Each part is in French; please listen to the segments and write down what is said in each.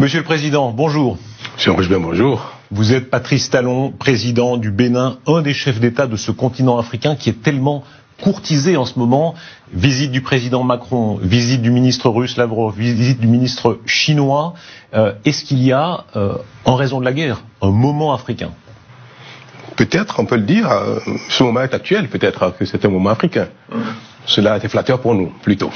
Monsieur le Président, bonjour. Monsieur Rochebert, bonjour. Vous êtes Patrice Talon, président du Bénin, un des chefs d'État de ce continent africain qui est tellement courtisé en ce moment. Visite du président Macron, visite du ministre russe Lavrov, visite du ministre chinois. Est-ce qu'il y a, en raison de la guerre, un moment africain? Peut-être, on peut le dire, ce moment est actuel, peut-être que c'est un moment africain. Cela a été flatteur pour nous, plutôt.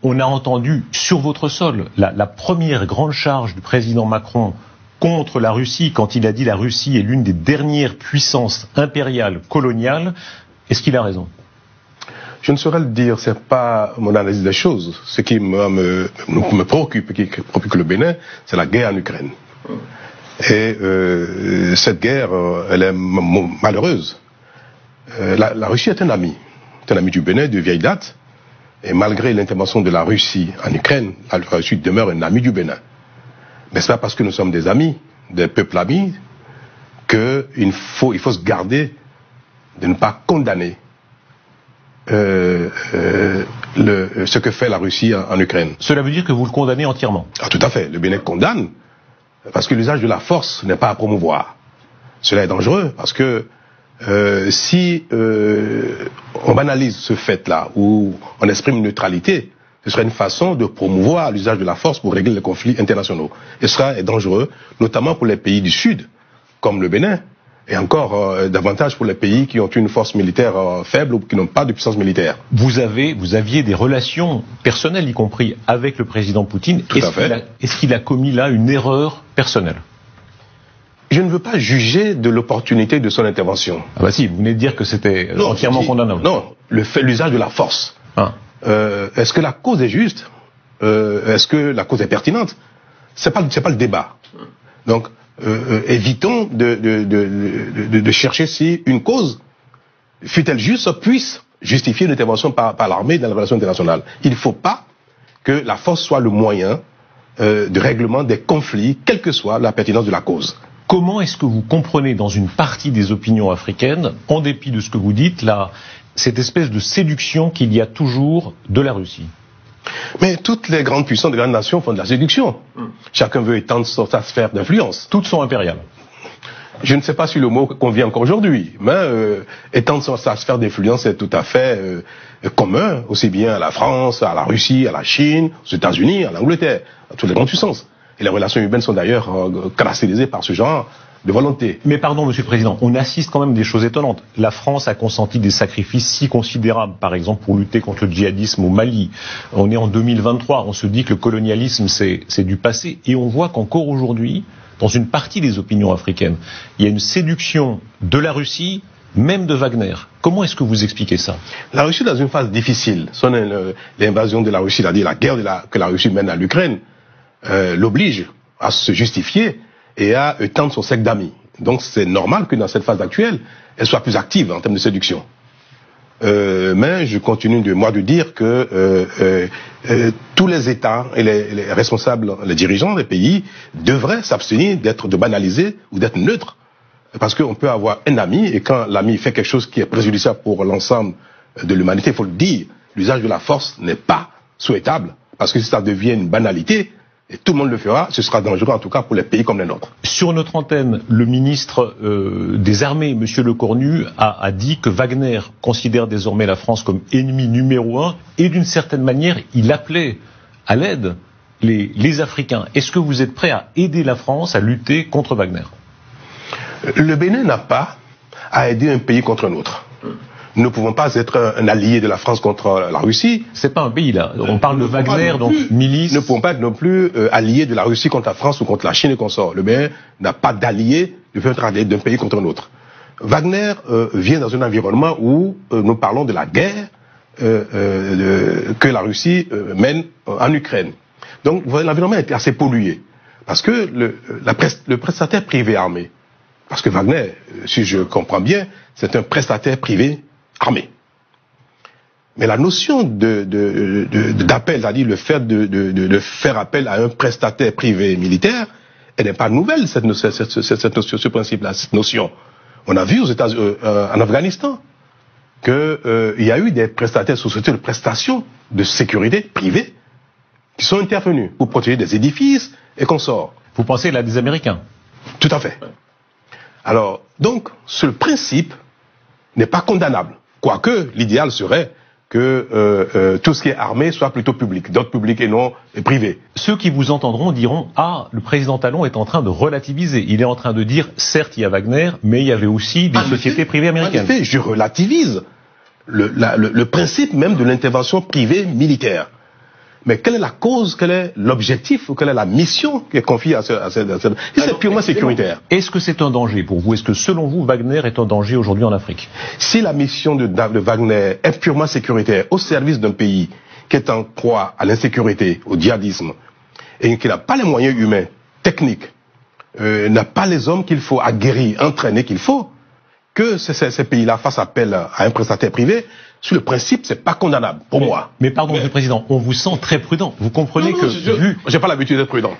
On a entendu sur votre sol la première grande charge du président Macron contre la Russie, quand il a dit la Russie est l'une des dernières puissances impériales coloniales. Est-ce qu'il a raison? Je ne saurais le dire, c'est pas mon analyse des choses. Ce qui me préoccupe, qui préoccupe le Bénin, c'est la guerre en Ukraine. Et cette guerre, elle est malheureuse. La Russie est un ami du Bénin de vieille date. Et malgré l'intervention de la Russie en Ukraine, la Russie demeure un ami du Bénin. Mais c'est pas parce que nous sommes des amis, des peuples amis, qu'il faut se garder de ne pas condamner ce que fait la Russie en Ukraine. Cela veut dire que vous le condamnez entièrement? Ah, tout à fait. Le Bénin condamne, parce que l'usage de la force n'est pas à promouvoir. Cela est dangereux, parce que si on banalise ce fait-là, où on exprime une neutralité, ce serait une façon de promouvoir l'usage de la force pour régler les conflits internationaux. Et cela est dangereux, notamment pour les pays du Sud, comme le Bénin, et encore davantage pour les pays qui ont une force militaire faible ou qui n'ont pas de puissance militaire. Vous aviez des relations personnelles, y compris avec le président Poutine. Tout à fait. Est-ce qu'il a commis là une erreur personnelle? Je ne veux pas juger de l'opportunité de son intervention. Ah bah si, vous venez de dire que c'était entièrement condamnable. Non, l'usage de la force. Ah. Est-ce que la cause est juste? Est-ce que la cause est pertinente? C'est pas le débat. Donc, évitons de chercher si une cause, fût-elle juste, puisse justifier une intervention par l'armée dans la relation internationale. Il ne faut pas que la force soit le moyen de règlement des conflits, quelle que soit la pertinence de la cause. Comment est-ce que vous comprenez dans une partie des opinions africaines, en dépit de ce que vous dites, cette espèce de séduction qu'il y a toujours de la Russie? Mais toutes les grandes puissances, les grandes nations font de la séduction. Chacun veut étendre sa sphère d'influence. Toutes sont impériales. Je ne sais pas si le mot convient encore aujourd'hui, mais étendre sa sphère d'influence est tout à fait commun, aussi bien à la France, à la Russie, à la Chine, aux États-Unis, à l'Angleterre, à toutes les grandes puissances. Et les relations humaines sont d'ailleurs caractérisées par ce genre de volonté. Mais pardon, Monsieur le Président, on assiste quand même à des choses étonnantes. La France a consenti des sacrifices si considérables, par exemple pour lutter contre le djihadisme au Mali. On est en 2023, on se dit que le colonialisme c'est du passé, et on voit qu'encore aujourd'hui, dans une partie des opinions africaines, il y a une séduction de la Russie, même de Wagner. Comment est-ce que vous expliquez ça? La Russie est dans une phase difficile. L'invasion de la Russie, c'est-à-dire la guerre que la Russie mène à l'Ukraine, l'oblige à se justifier et à étendre son cercle d'amis. Donc c'est normal que dans cette phase actuelle, elle soit plus active en termes de séduction. Mais je continue de dire que tous les États et les responsables, les dirigeants des pays devraient s'abstenir de banaliser ou d'être neutres. Parce qu'on peut avoir un ami, et quand l'ami fait quelque chose qui est préjudiciable pour l'ensemble de l'humanité, il faut le dire, l'usage de la force n'est pas souhaitable. Parce que si ça devient une banalité, et tout le monde le fera, ce sera dangereux en tout cas pour les pays comme les nôtres. Sur notre antenne, le ministre des Armées, M. Lecornu, a dit que Wagner considère désormais la France comme ennemi numéro 1 et d'une certaine manière, il appelait à l'aide les Africains. Est-ce que vous êtes prêt à aider la France à lutter contre Wagner? Le Bénin n'a pas à aider un pays contre un autre. Nous ne pouvons pas être un allié de la France contre la Russie. C'est pas un pays là. On parle de Wagner, donc milice. Nous ne pouvons pas être non plus alliés de la Russie contre la France ou contre la Chine et consorts. Le Bénin n'a pas d'allié, ne peut être allié d'un pays contre un autre. Wagner vient dans un environnement où nous parlons de la guerre que la Russie mène en Ukraine. Donc l'environnement est assez pollué. Parce que le prestataire privé armé, parce que Wagner, si je comprends bien, c'est un prestataire privé armé. Mais la notion d'appel, c'est-à-dire le fait de faire appel à un prestataire privé militaire, elle n'est pas nouvelle, cette notion, ce principe-là, cette notion. On a vu en Afghanistan qu'il y a eu des prestataires, sociétés de prestations de sécurité privées qui sont intervenus pour protéger des édifices et consorts. Vous pensez là des Américains? Tout à fait. Alors, donc, ce principe n'est pas condamnable. Quoique, l'idéal serait que tout ce qui est armé soit plutôt public, d'ordre public et non privé. Ceux qui vous entendront diront « Ah, le président Talon est en train de relativiser. Il est en train de dire, certes, il y a Wagner, mais il y avait aussi des sociétés privées américaines. » En effet, je relativise le principe même de l'intervention privée militaire. Mais quelle est la cause, quel est l'objectif, ou quelle est la mission qui est confiée à cette... C'est purement sécuritaire. Est-ce que c'est un danger pour vous? Est-ce que selon vous, Wagner est un danger aujourd'hui en Afrique? Si la mission de Wagner est purement sécuritaire, au service d'un pays qui est en proie à l'insécurité, au djihadisme, et qui n'a pas les moyens humains, techniques, n'a pas les hommes qu'il faut aguerrir, entraîner qu'il faut, que ces pays-là fassent appel à un prestataire privé, sur le principe, c'est pas condamnable, pour moi. Mais pardon, Monsieur le Président, on vous sent très prudent. Vous comprenez j'ai pas l'habitude d'être prudent.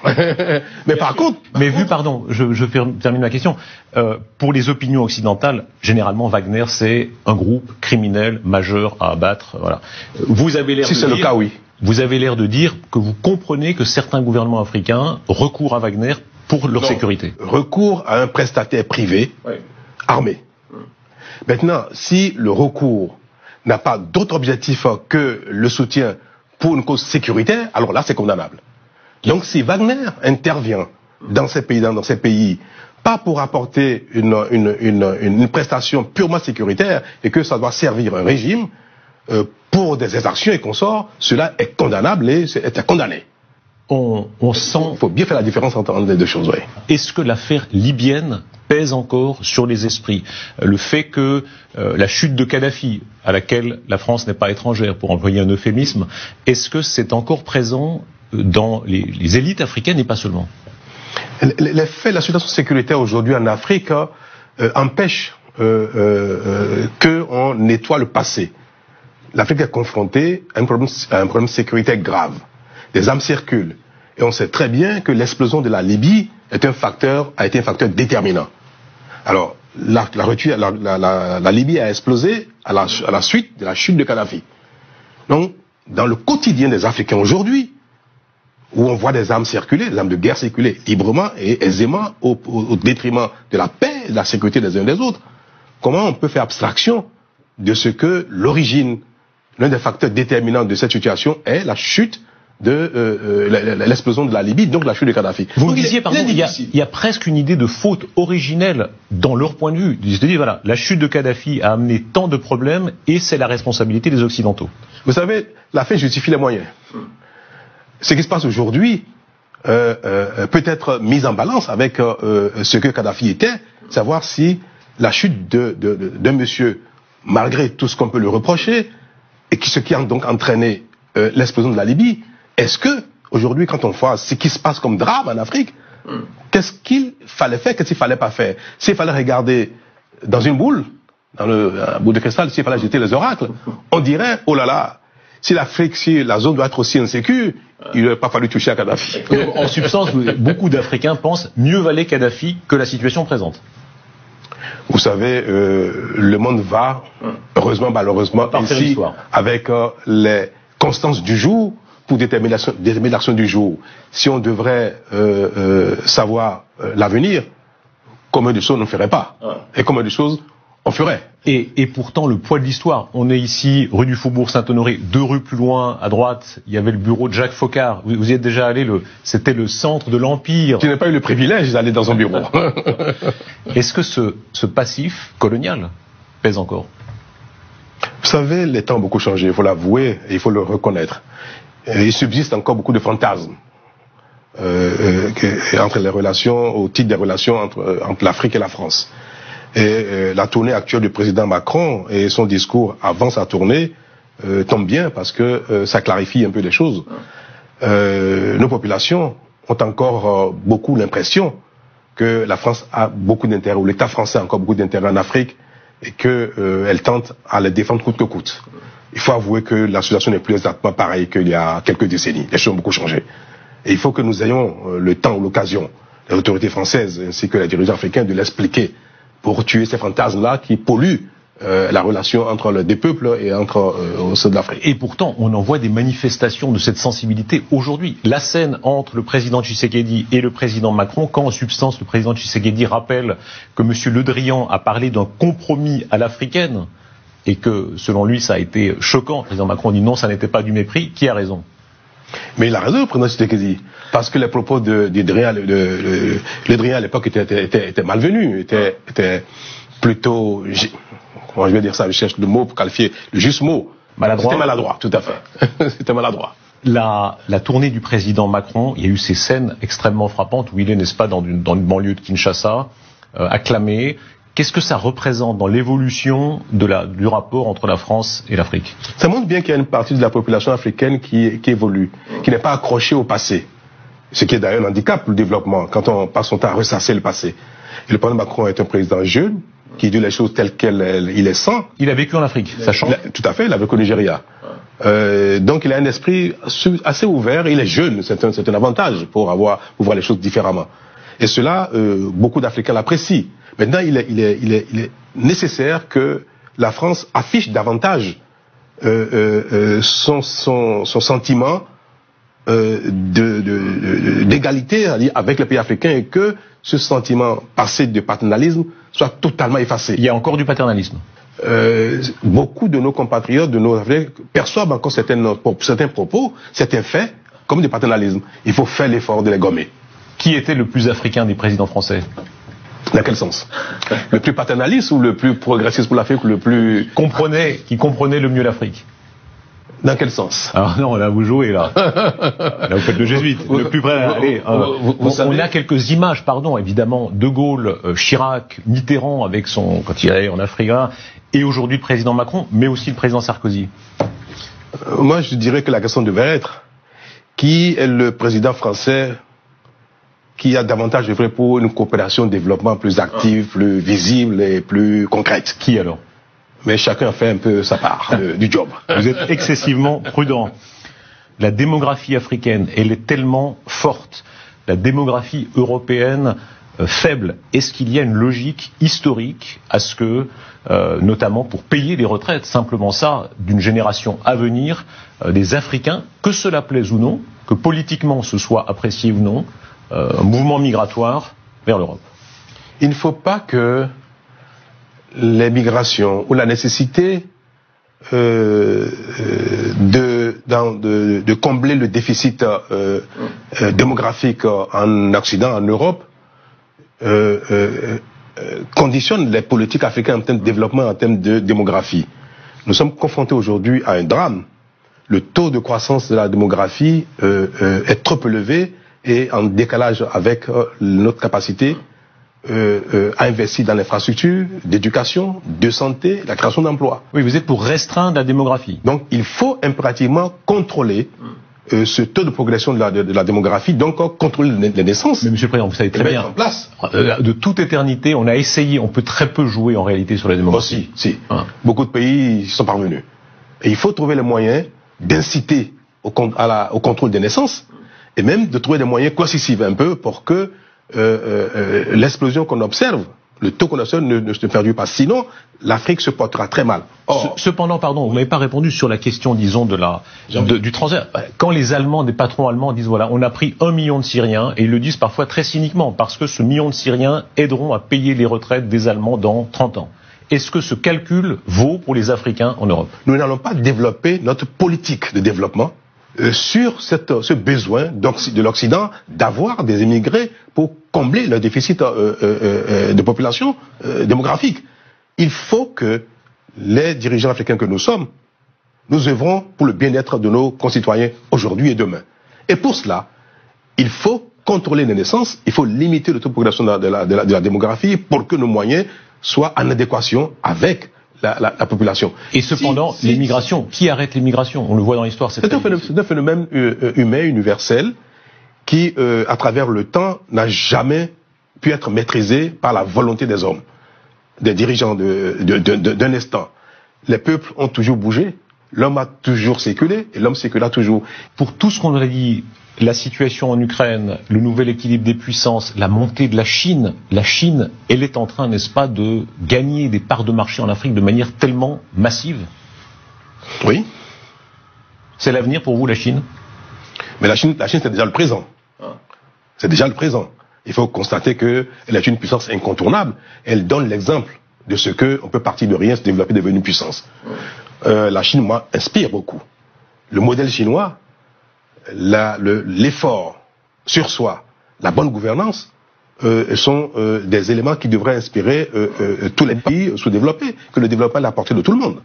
Mais par contre... Pardon, je termine ma question. Pour les opinions occidentales, généralement, Wagner, c'est un groupe criminel majeur à abattre, voilà. Vous avez l'air si c'est le cas, oui. Vous avez l'air de dire que vous comprenez que certains gouvernements africains recourent à Wagner pour leur sécurité. Recours à un prestataire privé, armé. Maintenant, si le recours n'a pas d'autre objectif que le soutien pour une cause sécuritaire, alors là c'est condamnable. Donc si Wagner intervient dans ces pays, pas pour apporter une prestation purement sécuritaire et que ça doit servir un régime pour des exactions et consorts, cela est condamnable et est condamné. On sent... Il faut bien faire la différence entre les deux choses, oui. Est-ce que l'affaire libyenne pèse encore sur les esprits? Le fait que la chute de Kadhafi, à laquelle la France n'est pas étrangère, pour employer un euphémisme, est-ce que c'est encore présent dans les élites africaines et pas seulement? Les faits, la situation sécuritaire aujourd'hui en Afrique empêche qu'on nettoie le passé. L'Afrique est confrontée à un problème sécuritaire grave. Des armes circulent. Et on sait très bien que l'explosion de la Libye a été un facteur déterminant. Alors, la Libye a explosé à la suite de la chute de Kadhafi. Donc, dans le quotidien des Africains aujourd'hui, où on voit des armes circuler, des armes de guerre circuler librement et aisément au détriment de la paix et de la sécurité des uns des autres, comment on peut faire abstraction de ce que l'origine, l'un des facteurs déterminants de cette situation est la chute de l'explosion de la Libye, donc la chute de Kadhafi. Vous me disiez, pardon, il y a presque une idée de faute originelle dans leur point de vue. Ils se disent, voilà, la chute de Kadhafi a amené tant de problèmes et c'est la responsabilité des Occidentaux. Vous savez, la fin justifie les moyens. Ce qui se passe aujourd'hui peut être mis en balance avec ce que Kadhafi était, savoir si la chute d'un monsieur, malgré tout ce qu'on peut lui reprocher, et ce qui a donc entraîné l'explosion de la Libye, est-ce que, aujourd'hui, quand on voit ce qui se passe comme drame en Afrique, qu'est-ce qu'il fallait faire, qu'est-ce qu'il fallait pas faire? S'il fallait regarder dans une boule, dans un boule de cristal, s'il fallait jeter les oracles, on dirait, oh là là, si l'Afrique, si la zone doit être aussi insécure, il n'aurait pas fallu toucher à Kadhafi. En substance, beaucoup d'Africains pensent mieux valait Kadhafi que la situation présente. Vous savez, le monde va, heureusement, malheureusement, ainsi, avec les constances du jour, pour déterminer l'action du jour. Si on devrait savoir l'avenir, combien de choses on ne ferait pas, et combien de choses on ferait. Et pourtant, le poids de l'histoire. On est ici, rue du Faubourg Saint-Honoré, 2 rues plus loin, à droite, il y avait le bureau de Jacques Foccart. Vous y êtes déjà allé, c'était le centre de l'Empire. Tu n'as pas eu le privilège d'aller dans un bureau. Est-ce que ce passif colonial pèse encore? Vous savez, les temps ont beaucoup changé, il faut l'avouer, et il faut le reconnaître. Et il subsiste encore beaucoup de fantasmes entre les relations, au titre des relations entre l'Afrique et la France. Et la tournée actuelle du président Macron et son discours avant sa tournée tombent bien parce que ça clarifie un peu les choses. Nos populations ont encore beaucoup l'impression que la France a beaucoup d'intérêt, ou l'État français a encore beaucoup d'intérêt en Afrique, et qu'elle tente à les défendre coûte que coûte. Il faut avouer que la situation n'est plus exactement pareille qu'il y a quelques décennies. Les choses ont beaucoup changé. Et il faut que nous ayons le temps ou l'occasion, les autorités françaises ainsi que les dirigeants africains, de l'expliquer pour tuer ces fantasmes-là qui polluent la relation entre les deux peuples et entre au sein de l'Afrique. Et pourtant, on en voit des manifestations de cette sensibilité aujourd'hui. La scène entre le président Tshisekedi et le président Macron, quand en substance le président Tshisekedi rappelle que M. Le Drian a parlé d'un compromis à l'africaine et que, selon lui, ça a été choquant. Le président Macron dit non, ça n'était pas du mépris. Qui a raison? Mais il a raison, le président Tshisekedi, parce que les propos de Drian, le Drian à l'époque étaient malvenus, étaient plutôt... Comment je vais dire ça? Je cherche le mot pour qualifier le juste mot. Maladroit. C'était maladroit, tout à fait. C'était maladroit. La tournée du président Macron, il y a eu ces scènes extrêmement frappantes où il est, n'est-ce pas, dans une banlieue de Kinshasa, acclamé. Qu'est-ce que ça représente dans l'évolution du rapport entre la France et l'Afrique? Ça montre bien qu'il y a une partie de la population africaine qui évolue, qui n'est pas accrochée au passé. Ce qui est d'ailleurs un handicap pour le développement, quand on passe son temps à ressasser le passé. Et le président Macron est un président jeune, qui dit les choses telles il est sans. Il a vécu en Afrique, ça change. Tout à fait, il a vécu au Nigeria. Donc il a un esprit assez ouvert, il est jeune, c'est un avantage pour voir les choses différemment. Et cela, beaucoup d'Africains l'apprécient. Maintenant, il est nécessaire que la France affiche davantage son sentiment d'égalité avec les pays africains et que ce sentiment passé de paternalisme soit totalement effacé. Il y a encore du paternalisme. Beaucoup de nos compatriotes, de nos Africains, perçoivent encore certains propos, certains faits, comme du paternalisme. Il faut faire l'effort de les gommer. Qui était le plus africain des présidents français? Dans quel sens? Le plus paternaliste ou le plus progressiste pour l'Afrique ou le plus... Qui comprenait le mieux l'Afrique? Dans quel sens? Alors non, là vous jouez là. Là vous faites le jésuite. Le plus près. Allez, on a quelques images, évidemment, De Gaulle, Chirac, Mitterrand avec quand il allait en Afrique, et aujourd'hui le président Macron, mais aussi le président Sarkozy. Moi, je dirais que la question devrait être qui est le président français qui a davantage œuvré pour une coopération de développement plus active, plus visible et plus concrète. Qui alors? Mais chacun fait un peu sa part du job. Vous êtes excessivement prudent. La démographie africaine, elle est tellement forte. La démographie européenne, faible. Est-ce qu'il y a une logique historique à ce que, notamment pour payer les retraites, simplement ça, d'une génération à venir, des Africains, que cela plaise ou non, que politiquement ce soit apprécié ou non, un mouvement migratoire vers l'Europe? Il ne faut pas que les migrations ou la nécessité de combler le déficit démographique en Occident, en Europe, conditionne les politiques africaines en termes de développement, en termes de démographie. Nous sommes confrontés aujourd'hui à un drame. Le taux de croissance de la démographie est trop élevé et en décalage avec notre capacité à investir dans l'infrastructure, d'éducation, de santé, la création d'emplois. Oui, vous êtes pour restreindre la démographie. Donc il faut impérativement contrôler ce taux de progression de la démographie, donc contrôler les naissances. Mais Monsieur le Président, vous savez très bien, en place. De toute éternité, on a essayé, on peut très peu jouer en réalité sur la démographie. Si. Beaucoup de pays y sont parvenus. Et il faut trouver les moyens d'inciter au contrôle des naissances et même de trouver des moyens coercitifs un peu pour que l'explosion qu'on observe, le taux qu'on observe ne se perdure pas. Sinon, l'Afrique se portera très mal. Cependant, pardon, vous m'avez pas répondu sur la question, disons, du transfert. Quand les Allemands, des patrons allemands disent, voilà, on a pris 1 million de Syriens, et ils le disent parfois très cyniquement, parce que ce million de Syriens aideront à payer les retraites des Allemands dans 30 ans. Est-ce que ce calcul vaut pour les Africains en Europe? Nous n'allons pas développer notre politique de développement sur ce besoin de l'Occident d'avoir des immigrés pour combler le déficit de population démographique. Il faut que les dirigeants africains que nous sommes, nous œuvrons pour le bien-être de nos concitoyens aujourd'hui et demain. Et pour cela, il faut contrôler les naissances, il faut limiter le taux de progression de la démographie pour que nos moyens soient en adéquation avec la population. Et cependant, les migrations, qui arrête les migrations? On le voit dans l'histoire. C'est un phénomène humain, universel, qui, à travers le temps, n'a jamais pu être maîtrisé par la volonté des hommes, des dirigeants d'un instant. Les peuples ont toujours bougé, l'homme a toujours circulé, et l'homme circula toujours. Pour tout ce qu'on a dit la situation en Ukraine, le nouvel équilibre des puissances, la montée de la Chine, elle est en train, n'est-ce pas, de gagner des parts de marché en Afrique de manière tellement massive? Oui. C'est l'avenir pour vous, la Chine? Mais la Chine c'est déjà le présent. C'est déjà le présent. Il faut constater qu'elle est une puissance incontournable. Elle donne l'exemple de ce qu'on peut partir de rien, se développer, devenir une puissance. La Chine, moi, inspire beaucoup. Le modèle chinois, l'effort sur soi, la bonne gouvernance, sont des éléments qui devraient inspirer tous les pays sous-développés, que le développement est à la portée de tout le monde.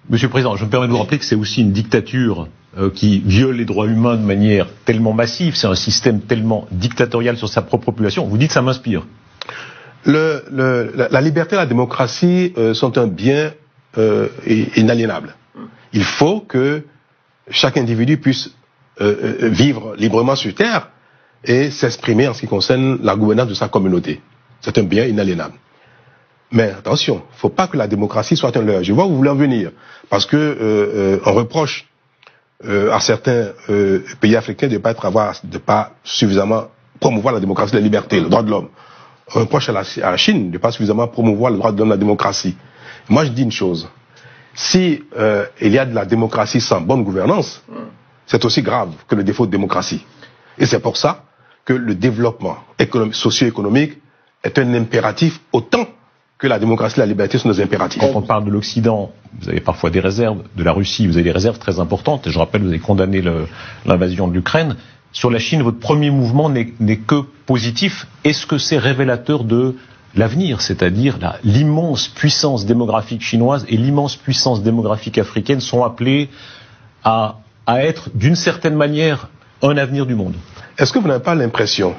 Monsieur le Président, je me permets de vous rappeler que c'est aussi une dictature qui viole les droits humains de manière tellement massive, c'est un système tellement dictatorial sur sa propre population. Vous dites que ça m'inspire. La liberté et la démocratie sont un bien inaliénable. Il faut que chaque individu puisse vivre librement sur Terre et s'exprimer en ce qui concerne la gouvernance de sa communauté. C'est un bien inaliénable. Mais attention, il ne faut pas que la démocratie soit un leurre. Je vois où vous voulez en venir. Parce que on reproche à certains pays africains de ne pas suffisamment promouvoir la démocratie, la liberté, le droit de l'homme. On reproche à la Chine de ne pas suffisamment promouvoir le droit de l'homme, la démocratie. Moi, je dis une chose. Si il y a de la démocratie sans bonne gouvernance, c'est aussi grave que le défaut de démocratie. Et c'est pour ça que le développement socio-économique est un impératif autant que la démocratie et la liberté sont des impératifs. Quand on parle de l'Occident, vous avez parfois des réserves, de la Russie, vous avez des réserves très importantes. Je rappelle, vous avez condamné l'invasion de l'Ukraine. Sur la Chine, votre premier mouvement n'est que positif. Est-ce que c'est révélateur de l'avenir, c'est-à-dire l'immense puissance démographique chinoise et l'immense puissance démographique africaine sont appelées à être, d'une certaine manière, un avenir du monde? Est-ce que vous n'avez pas l'impression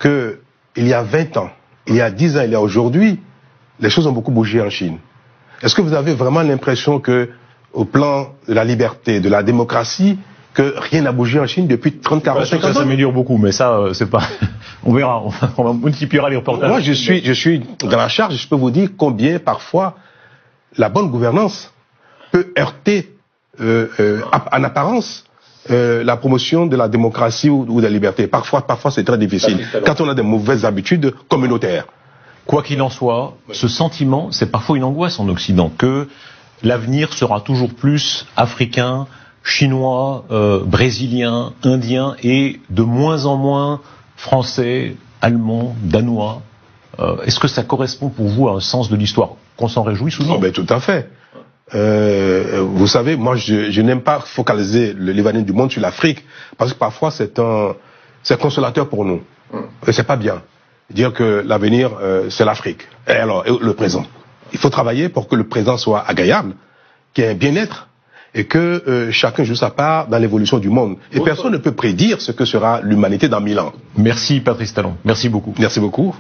qu'il y a 20 ans, il y a 10 ans, il y a aujourd'hui, les choses ont beaucoup bougé en Chine? Est-ce que vous avez vraiment l'impression que, au plan de la liberté, de la démocratie, que rien n'a bougé en Chine depuis 30, 40, 50 ans? Ça s'améliore beaucoup, mais ça, c'est pas... On verra, on multipliera les reportages. Moi, je suis dans la charge, je peux vous dire combien, parfois, la bonne gouvernance peut heurter, en apparence, la promotion de la démocratie ou de la liberté. Parfois, c'est très difficile. Quand on a des mauvaises habitudes communautaires. Quoi qu'il en soit, ce sentiment, c'est parfois une angoisse en Occident, que l'avenir sera toujours plus africain, chinois, brésilien, indien, et de moins en moins français, allemand, danois. Est-ce que ça correspond pour vous à un sens de l'histoire qu'on s'en réjouisse ou non? Oh, ben, tout à fait. Vous savez, moi je n'aime pas focaliser l'événement du monde sur l'Afrique, parce que parfois c'est consolateur pour nous. Et c'est pas bien. Dire que l'avenir c'est l'Afrique. Et alors, le présent. Il faut travailler pour que le présent soit agréable, qu'il y ait un bien-être, et que chacun joue sa part dans l'évolution du monde. Et personne ne peut prédire ce que sera l'humanité dans 1000 ans. Merci Patrice Talon. Merci beaucoup. Merci beaucoup.